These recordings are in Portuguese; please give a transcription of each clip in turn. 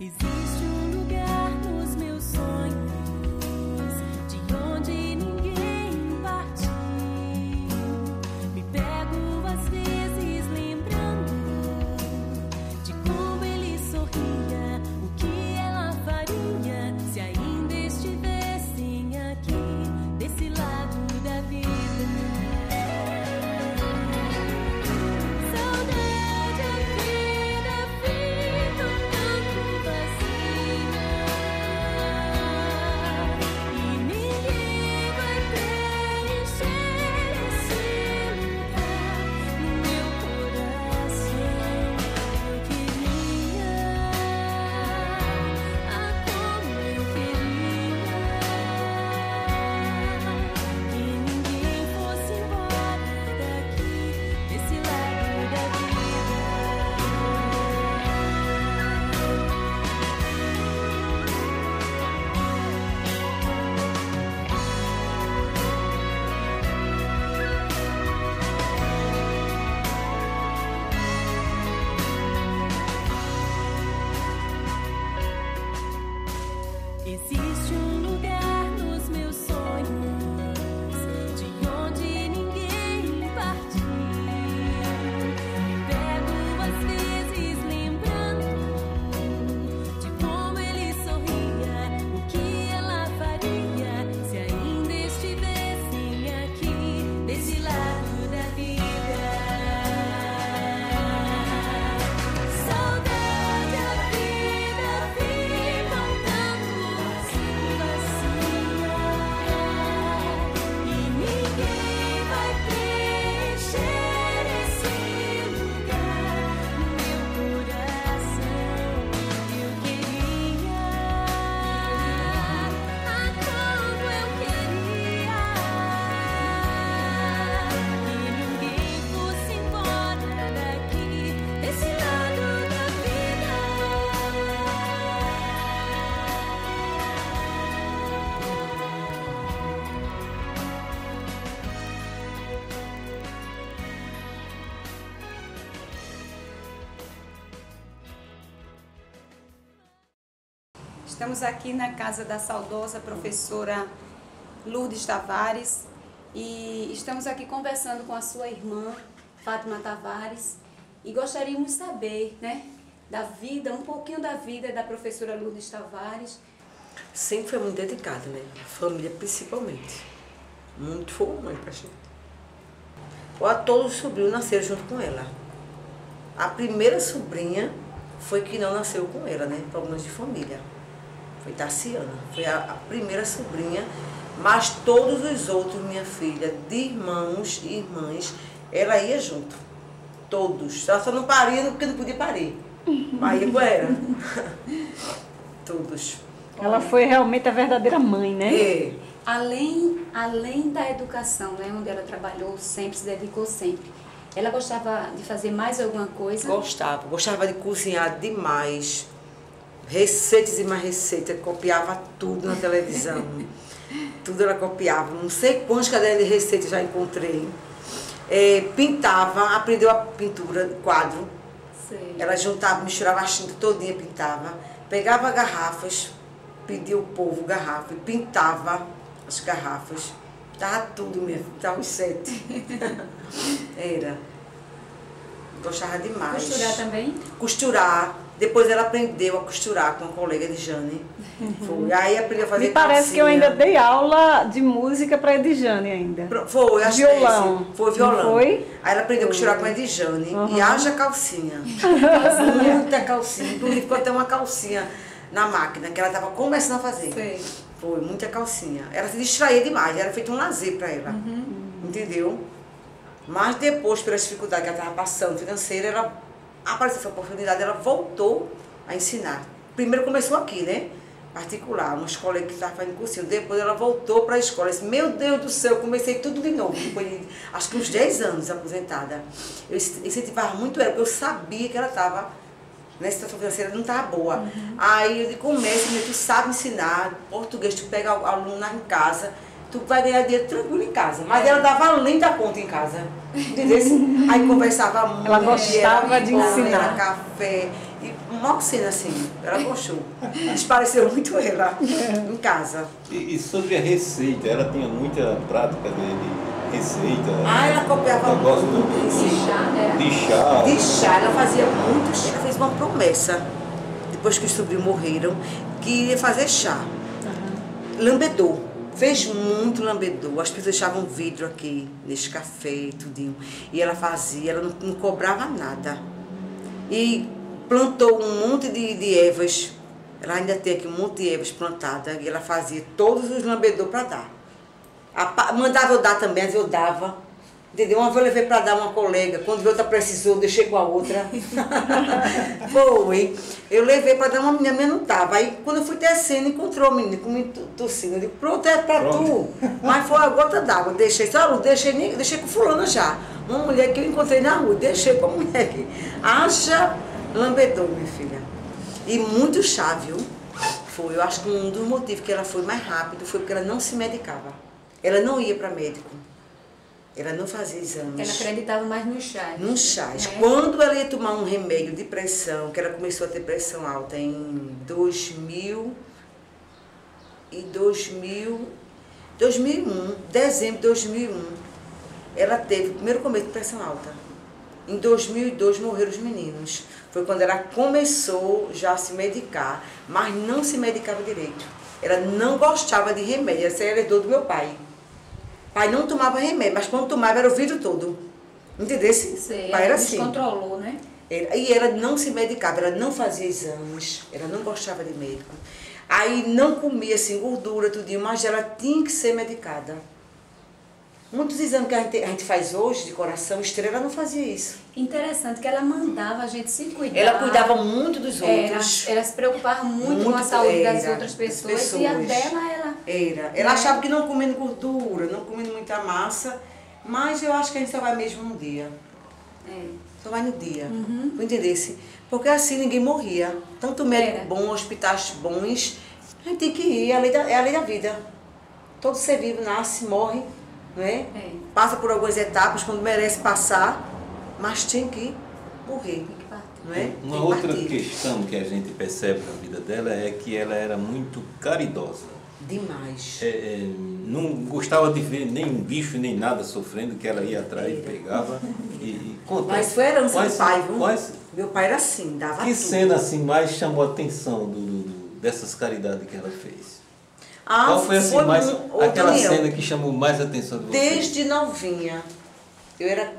Existe um lugar nos meus sonhos, de onde ninguém partiu. Me pego às vezes lembrando de como ele sorria, o que ela faria se ainda estivessem aqui, desse lado da vida. Existe um lugar nos meus sonhos, de onde ninguém partiu. Me pego às vezes lembrando de como ele sorria, o que ela faria se ainda estivessem aqui, desse lado da vida. Saudade, a vida fica Estamos aqui na casa da saudosa professora Lourdes Tavares e estamos aqui conversando com a sua irmã, Fátima Tavares, e gostaríamos de saber, né, da vida, um pouquinho da vida da professora Lourdes Tavares. Sempre foi muito dedicada, né? A família principalmente. Muito foi mãe pra gente. Todos os sobrinhos nasceram junto com ela. A primeira sobrinha foi que não nasceu com ela, né? Problemas de família. Foi Tarciana, foi a primeira sobrinha, mas todos os outros, minha filha, de irmãos e irmãs, ela ia junto. Todos. Ela só não paria porque não podia parir. Aí eu era. Todos. Ela foi realmente a verdadeira mãe, né? É. Além da educação, né, onde ela trabalhou sempre, se dedicou sempre, ela gostava de fazer mais alguma coisa? Gostava de cozinhar demais. Receitas e mais receitas, copiava tudo na televisão. Tudo ela copiava. Não sei quantas cadernos de receitas já encontrei. Pintava, aprendeu a pintura, quadro. Sei. Ela juntava, misturava a tinta todinha, pintava. Pegava garrafas, pedia ao povo garrafa, pintava as garrafas. Tava tudo mesmo, tava os 7. Era. Gostava demais. Costurar também? Costurar. Depois ela aprendeu a costurar com uma colega de Jane. Foi. Aí aprendeu a fazer Me parece calcinha. que eu ainda dei aula de música para Edjane ainda. Foi, acho violão. que foi violão. Não foi? Aí ela aprendeu a costurar com a Edjane. E haja calcinha. Muita calcinha. Inclusive ficou até uma calcinha na máquina, que ela estava começando a fazer. Sei. Foi, muita calcinha. Ela se distraía demais, era feito um lazer para ela. Entendeu? Mas depois, pela dificuldade que ela estava passando financeira, ela apareceu essa oportunidade, ela voltou a ensinar. Primeiro começou aqui, né? Particular, uma escola que estava fazendo cursinho. Depois ela voltou para a escola. Eu disse, meu Deus do céu, eu comecei tudo de novo. Depois de, acho que uns 10 anos aposentada. Eu incentivava muito ela, porque eu sabia que ela estava, nessa situação financeira, não estava boa. Aí eu disse, comece, tu sabe ensinar português, tu pega o aluno em casa, tu vai ganhar dinheiro tranquilo em casa. Mas ela dava além da conta em casa. Entendeu? Aí conversava muito. Ela gostava de ensinar. Era café, E uma cena assim, ela gostou. Despareceu muito ela em casa. E sobre a receita, ela tinha muita prática de receita. Ah, ela copiava Eu gosto muito muito de chá, né? de chá. De chá, ela fazia muito chá. Ela fez uma promessa, depois que os sobrinhos morreram, que ia fazer chá. Lambedor. Fez muito lambedor. As pessoas deixavam vidro aqui, nesse café e tudinho. E ela fazia, ela não cobrava nada. E plantou um monte de ervas. Ela ainda tem aqui um monte de ervas plantadas. E ela fazia todos os lambedor para dar. Mandava eu dar também, às vezes eu dava. Entendeu? Uma vez eu levei para dar uma colega. Quando outra precisou, deixei com a outra. Foi. Eu levei para dar uma menina, mas não estava. Aí quando eu fui descendo, encontrou a menina comigo tossindo. Eu digo, pronto, é para tu. Mas foi a gota d'água. Deixei, sabe? Deixei com fulana já. Uma mulher que eu encontrei na rua. Deixei com a mulher que acha lambedor, minha filha. E muito chá, viu? Foi. Eu acho que um dos motivos que ela foi mais rápido foi porque ela não se medicava. Ela não ia para médico. Ela não fazia exames. Ela acreditava mais nos chás. Nos chás. É. Quando ela ia tomar um remédio de pressão, que ela começou a ter pressão alta em 2001, dezembro de 2001, ela teve o primeiro começo de pressão alta. Em 2002 morreram os meninos. Foi quando ela começou já a se medicar, mas não se medicava direito. Ela não gostava de remédio, essa era herdou do meu pai. Pai não tomava remédio, mas quando tomava era o vidro todo. Entendesse? Sei, Pai era assim. descontrolou, né? E ela não se medicava, ela não fazia exames, ela não gostava de médico. Aí não comia assim gordura, tudinho, mas ela tinha que ser medicada. Muitos exames que a gente faz hoje de coração, estrela, não fazia isso. Interessante que ela mandava a gente se cuidar. Ela cuidava muito dos outros. Ela se preocupava muito com a saúde das outras pessoas. E a dela, ela... Ela achava que não comendo gordura, não comendo muita massa, mas eu acho que a gente só vai mesmo no dia. Só vai no dia. Pra entendesse? Porque assim ninguém morria. Tanto médico bom, hospitais bons, a gente tem que ir, é a lei da vida. Todo ser vivo nasce, morre, não é? Passa por algumas etapas quando merece passar, mas tem que morrer. Não é? Uma outra questão que a gente percebe na vida dela é que ela era muito caridosa. Demais. Não gostava de ver nem um bicho nem nada sofrendo, que ela ia atrás e pegava. Conta. Mas foi herança do pai, viu? Quais, Meu pai era assim, dava que tudo. cena assim mais chamou a atenção dessas caridades que ela fez? Ah, Qual foi assim, mais, aquela Daniel, cena que chamou mais a atenção de você? Desde novinha, eu era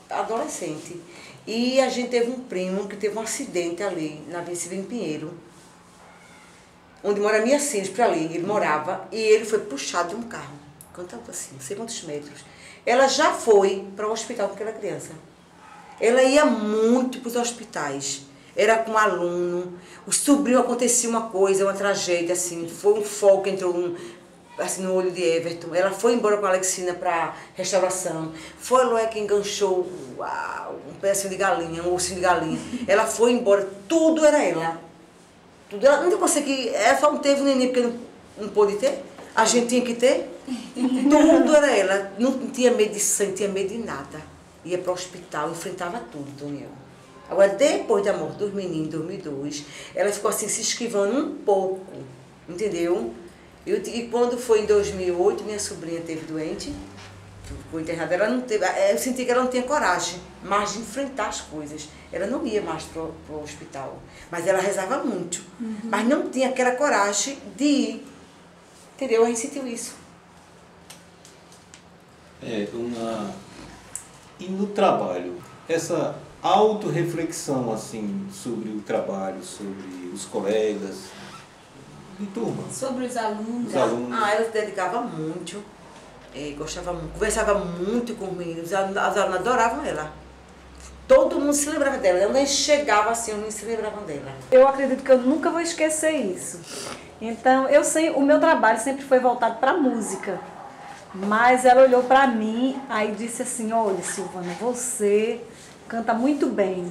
adolescente, e a gente teve um primo que teve um acidente ali, na Avenida Severino Pinheiro, onde mora a minha sempre ali, ele morava, e ele foi puxado de um carro, cantando assim, não sei quantos metros. Ela já foi para o hospital porque era criança. Ela ia muito para os hospitais, era com um aluno, o sobrinho acontecia uma coisa, uma tragédia, assim, foi um fogo que entrou assim, no olho de Everton. Ela foi embora com a Alexina para restauração. Foi Loé que enganchou um pedacinho de galinha, um ossinho de galinha. Ela foi embora, tudo era ela. Tudo ela não conseguia, ela só não teve o neném porque não pôde ter. A gente tinha que ter. Tudo era ela. Não tinha medo de sangue, não tinha medo de nada. Ia para o hospital, enfrentava tudo, Daniel. Agora, depois da morte dos meninos, em 2002, ela ficou assim, se esquivando um pouco, entendeu? E quando foi em 2008, minha sobrinha teve doente, ficou internada, ela não teve, eu senti que ela não tinha coragem mais de enfrentar as coisas. Ela não ia mais para o hospital, mas ela rezava muito, mas não tinha aquela coragem de ir, entendeu? A gente sentiu isso. E no trabalho, essa autorreflexão assim, sobre o trabalho, sobre os colegas de turma. Sobre os alunos. Os alunos. Ela se dedicava muito, gostava muito, conversava muito com os meninos, os alunos adoravam ela. Todo mundo se lembrava dela, ela nem chegava assim, os meninos se lembravam dela. Eu acredito que eu nunca vou esquecer isso. Então, o meu trabalho sempre foi voltado para a música. Mas ela olhou para mim, aí disse assim, olha, Silvana, você canta muito bem,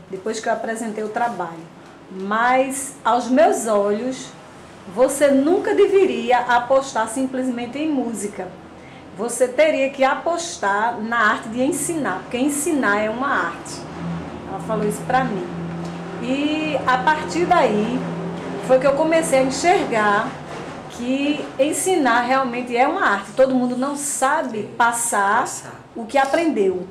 depois que eu apresentei o trabalho. Mas, aos meus olhos, você nunca deveria apostar simplesmente em música. Você teria que apostar na arte de ensinar, porque ensinar é uma arte. Ela falou isso para mim. E a partir daí foi que eu comecei a enxergar que ensinar realmente é uma arte. Todo mundo não sabe passar o que aprendeu,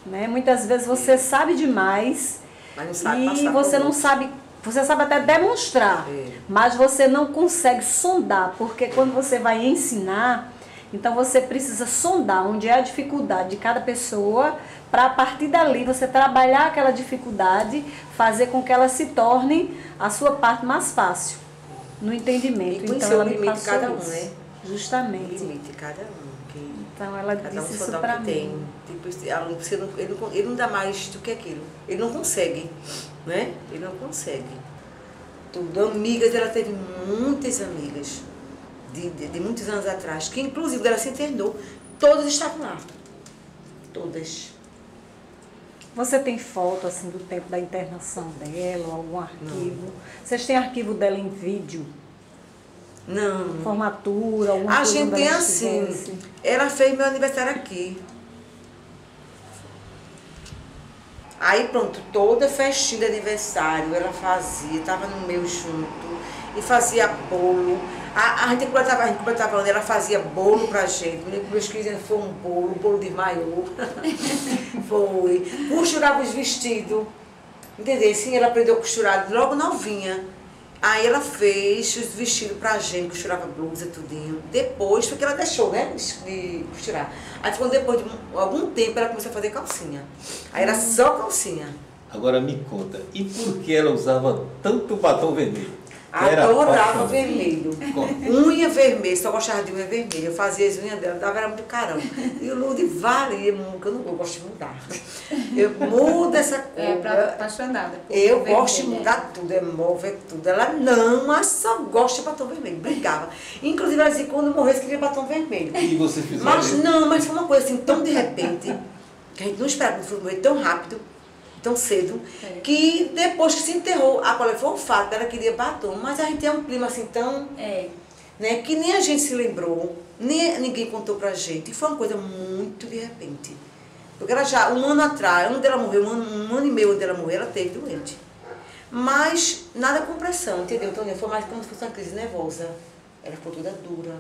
né? Muitas vezes você sabe demais, Mas não sabe e passar você pro não outro. sabe, você sabe até demonstrar, É. mas você não consegue sondar, porque quando você vai ensinar, então você precisa sondar onde é a dificuldade de cada pessoa, para a partir dali você trabalhar aquela dificuldade, fazer com que ela se torne a sua parte mais fácil no entendimento. E conhecer Então o ela me limite de passou cada um, isso. né? O Justamente. limite de cada um. Que Então ela cada um disse só isso dá o para que mim. tem. Tipo, esse aluno, ele não dá mais do que aquilo. Ele não consegue, né? Ele não consegue. Tudo. Amigas, ela teve muitas amigas de muitos anos atrás, que inclusive ela se internou, todas estavam lá. Todas. Você tem foto assim do tempo da internação dela, algum arquivo? Vocês têm arquivo dela em vídeo? Não. Formatura, alguma A coisa gente quando tem ela assim. estivesse? Ela fez meu aniversário aqui. Aí pronto, toda festinha de aniversário ela fazia, estava no meu junto, e fazia bolo. A gente completava ano, ela fazia bolo pra gente. Meus 15 anos foi um bolo de maiô. Foi. Costurava os vestidos. Entendeu? Sim, ela aprendeu a costurar logo novinha. Aí ela fez os vestidos pra gente, costurava blusa, tudinho. Depois foi que ela deixou, né, de costurar. Aí quando depois de algum tempo ela começou a fazer calcinha. Aí era só calcinha. Agora me conta, e por que ela usava tanto batom vermelho? Adorava apaixonada. vermelho. Conta. Unha vermelha, só gostava de unha vermelha. Eu fazia as unhas dela, dava era muito carão. E o Lourdes valia, que eu não gosto de mudar. Eu mudo essa cor. É, apaixonada. por Eu vermelho, gosto de mudar tudo, é móvel, é tudo. Ela não, mas só gosta de batom vermelho. Brigava. Inclusive, ela dizia que quando morresse queria batom vermelho. E você fez Mas não, mas foi uma coisa assim, tão de repente, que a gente não esperava que fosse morrer tão rápido, tão cedo, que depois que se enterrou, a colega foi um fato, ela queria batom, mas a gente tem um clima assim tão, É. né, que nem a gente se lembrou, nem ninguém contou pra gente, e foi uma coisa muito de repente. Porque ela já, um ano atrás, onde ela morreu, um ano e meio onde ela morreu, ela teve doente. Mas nada com pressão, entendeu, Tônia? Foi mais como se fosse uma crise nervosa. Ela ficou toda dura,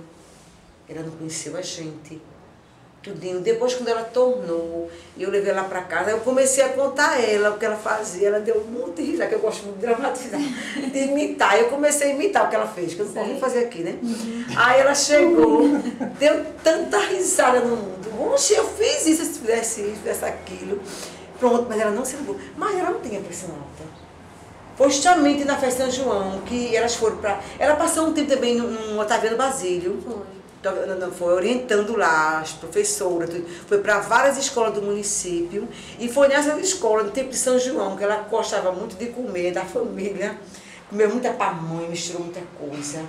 ela não conheceu a gente. Tudinho. Depois, quando ela tornou, eu levei ela para casa, eu comecei a contar a ela o que ela fazia. Ela deu muito de risada, que eu gosto muito de dramatizar, de imitar. Eu comecei a imitar o que ela fez, que eu não posso nem fazer aqui, né? Aí ela chegou, deu tanta risada no mundo. Oxe, eu fiz isso, se fizesse isso, fizesse aquilo. Pronto, mas ela não se lembrou. Mas ela não tinha pressão alta. Foi justamente na festa de São João que elas foram para... Ela passou um tempo também no Otaviano Basílio. Foi orientando lá as professoras, foi para várias escolas do município, e foi nessas escolas, no tempo de São João, que ela gostava muito de comer, da família, comeu muita pamonha, misturou muita coisa,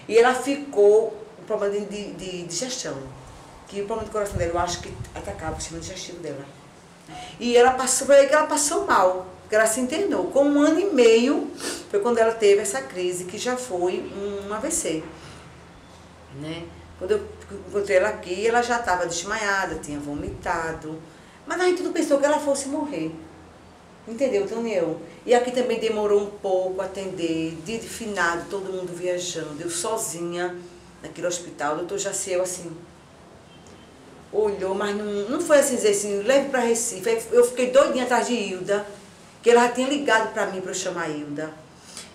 e ela ficou com problema de digestão, que o problema do coração dela, eu acho que atacava o sistema digestivo dela. E ela passou, foi aí que ela passou mal, que ela se internou. Com um ano e meio, foi quando ela teve essa crise, que já foi um AVC, né? Quando eu encontrei ela aqui, ela já estava desmaiada, tinha vomitado. Mas a gente não pensou que ela fosse morrer. Entendeu, Daniel? E aqui também demorou um pouco a atender, dia de finado, todo mundo viajando. Eu sozinha naquele hospital, o doutor Jaciel assim, olhou, mas não foi assim dizer assim, leve para Recife. Eu fiquei doidinha atrás de Hilda, que ela já tinha ligado para mim para eu chamar a Hilda.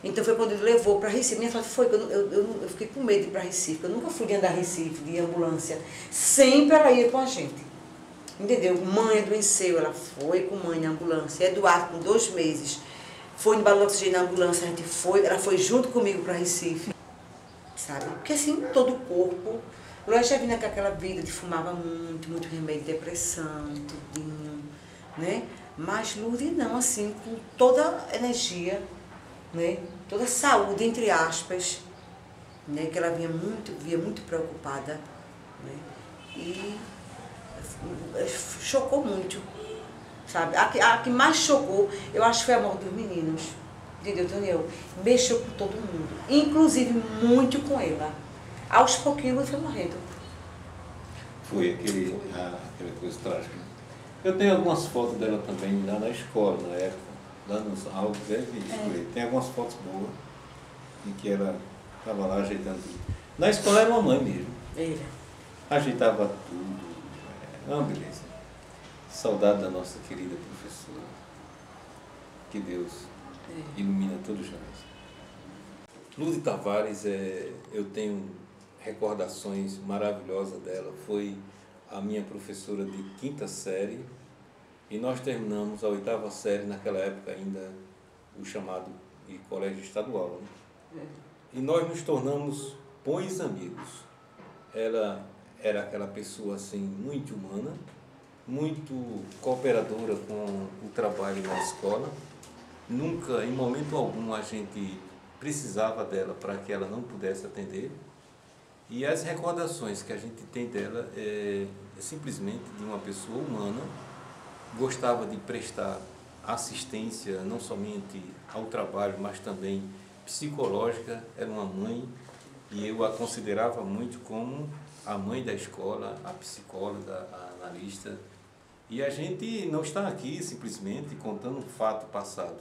Então foi quando ele levou para Recife. Minha filha foi, eu fiquei com medo de ir para Recife. Eu nunca fui de andar a Recife, de ambulância. Sempre ela ia com a gente. Entendeu? Mãe adoeceu, ela foi com mãe na ambulância. Eduardo, com 2 meses, foi no balão de oxigênio na ambulância, a gente foi, ela foi junto comigo para Recife. Sabe? Porque assim, todo o corpo. Eu já vinha com aquela vida de fumava muito remédio de depressão, tudinho, né? Mas Lourdes não, assim, com toda a energia, né? Toda a saúde, entre aspas, né? Que ela vinha muito preocupada, né? E chocou muito, sabe? A que mais chocou, eu acho que foi a morte dos meninos, entendeu, Daniel? Mexeu com todo mundo, inclusive muito com ela. Aos pouquinhos ela foi morrendo. Foi aquela coisa trágica. Eu tenho algumas fotos dela também lá na escola, na época. lá nos álbuns, deve escolher. Tem algumas fotos boas em que ela estava lá ajeitando tudo. Na escola era uma mãe mesmo. Ele. Ajeitava tudo. É uma beleza. Saudade da nossa querida professora. Que Deus ilumina todos nós. Lourdes Tavares, eu tenho recordações maravilhosas dela. Foi a minha professora de 5ª série e nós terminamos a 8ª série, naquela época ainda o chamado de colégio estadual. Né? E nós nos tornamos bons amigos. Ela era aquela pessoa assim, muito humana, muito cooperadora com o trabalho na escola. Nunca, em momento algum, a gente precisava dela para que ela não pudesse atender. E as recordações que a gente tem dela é simplesmente de uma pessoa humana, gostava de prestar assistência não somente ao trabalho, mas também psicológica. Era uma mãe e eu a considerava muito como a mãe da escola, a psicóloga, a analista. E a gente não está aqui simplesmente contando um fato passado,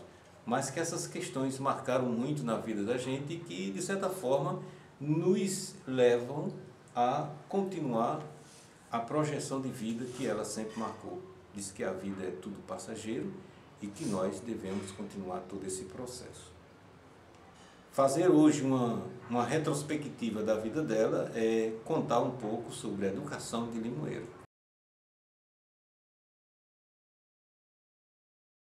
mas que essas questões marcaram muito na vida da gente e que, de certa forma, nos levam a continuar a projeção de vida que ela sempre marcou. Diz que a vida é tudo passageiro e que nós devemos continuar todo esse processo. Fazer hoje uma retrospectiva da vida dela é contar um pouco sobre a educação de Limoeiro.